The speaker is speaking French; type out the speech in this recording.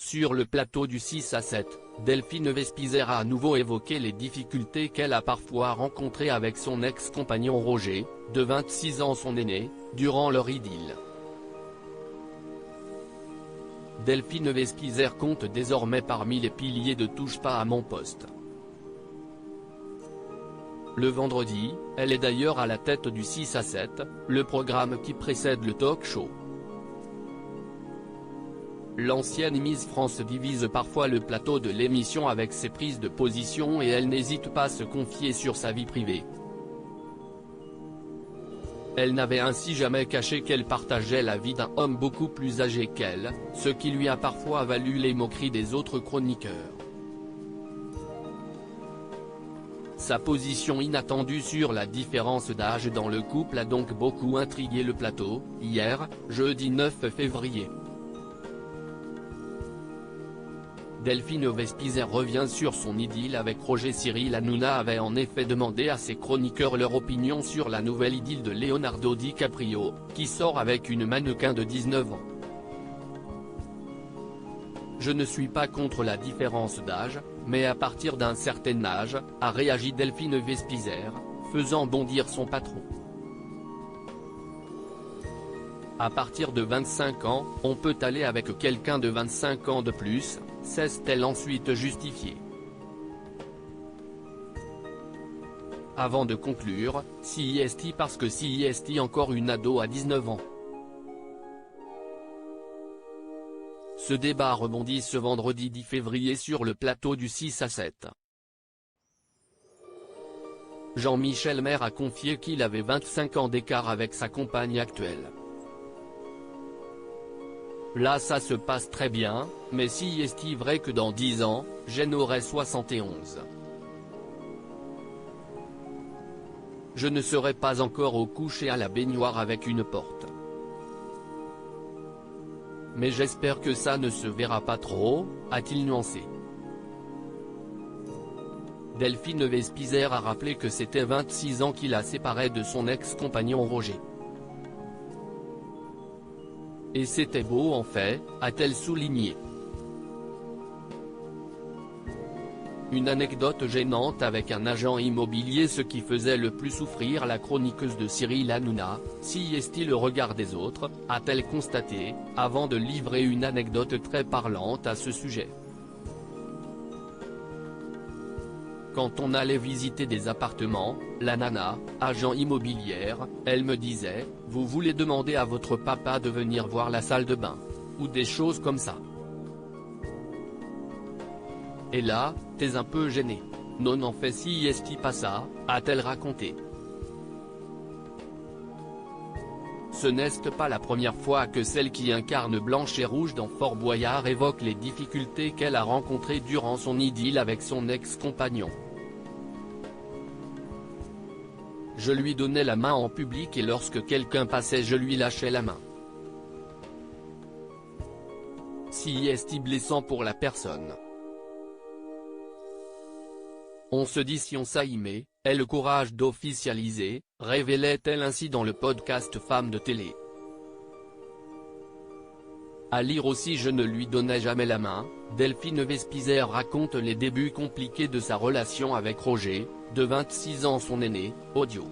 Sur le plateau du 6 à 7, Delphine Vespizer a à nouveau évoqué les difficultés qu'elle a parfois rencontrées avec son ex-compagnon Roger, de 26 ans son aîné, durant leur idylle. Delphine Vespizer compte désormais parmi les piliers de Touche pas à mon poste. Le vendredi, elle est d'ailleurs à la tête du 6 à 7, le programme qui précède le talk-show. L'ancienne Miss France divise parfois le plateau de l'émission avec ses prises de position et elle n'hésite pas à se confier sur sa vie privée. Elle n'avait ainsi jamais caché qu'elle partageait la vie d'un homme beaucoup plus âgé qu'elle, ce qui lui a parfois valu les moqueries des autres chroniqueurs. Sa position inattendue sur la différence d'âge dans le couple a donc beaucoup intrigué le plateau, hier, jeudi 9 février. Delphine Vespizer revient sur son idylle avec Roger. Cyril Hanouna avait en effet demandé à ses chroniqueurs leur opinion sur la nouvelle idylle de Leonardo DiCaprio, qui sort avec une mannequin de 19 ans. Je ne suis pas contre la différence d'âge, mais à partir d'un certain âge, a réagi Delphine Vespizer, faisant bondir son patron. À partir de 25 ans, on peut aller avec quelqu'un de 25 ans de plus, s'est-elle ensuite justifiée. Avant de conclure, CIST parce que CIST encore une ado à 19 ans. Ce débat rebondit ce vendredi 10 février sur le plateau du 6 à 7. Jean-Michel Maire a confié qu'il avait 25 ans d'écart avec sa compagne actuelle. Là ça se passe très bien, mais si est-il vrai que dans 10 ans, j'en aurai 71. Je ne serai pas encore au coucher à la baignoire avec une porte. Mais j'espère que ça ne se verra pas trop, a-t-il nuancé. Delphine Vespizer a rappelé que c'était 26 ans qui la séparait de son ex-compagnon Roger. Et c'était beau en fait, a-t-elle souligné. Une anecdote gênante avec un agent immobilier. Ce qui faisait le plus souffrir la chroniqueuse de Cyril Hanouna, si est-il le regard des autres, a-t-elle constaté, avant de livrer une anecdote très parlante à ce sujet. Quand on allait visiter des appartements, la nana, agent immobilière, elle me disait, vous voulez demander à votre papa de venir voir la salle de bain. Ou des choses comme ça. Et là, t'es un peu gêné. Non n'en fait si est-il pas ça, a-t-elle raconté. Ce n'est pas la première fois que celle qui incarne Blanche et Rouge dans Fort Boyard évoque les difficultés qu'elle a rencontrées durant son idylle avec son ex-compagnon. Je lui donnais la main en public et lorsque quelqu'un passait je lui lâchais la main. Si est-il blessant pour la personne. On se dit si on s'aimait, ait le courage d'officialiser, révélait-elle ainsi dans le podcast Femmes de télé. À lire aussi Je ne lui donnais jamais la main, Delphine Vespizer raconte les débuts compliqués de sa relation avec Roger, de 26 ans son aîné, audio.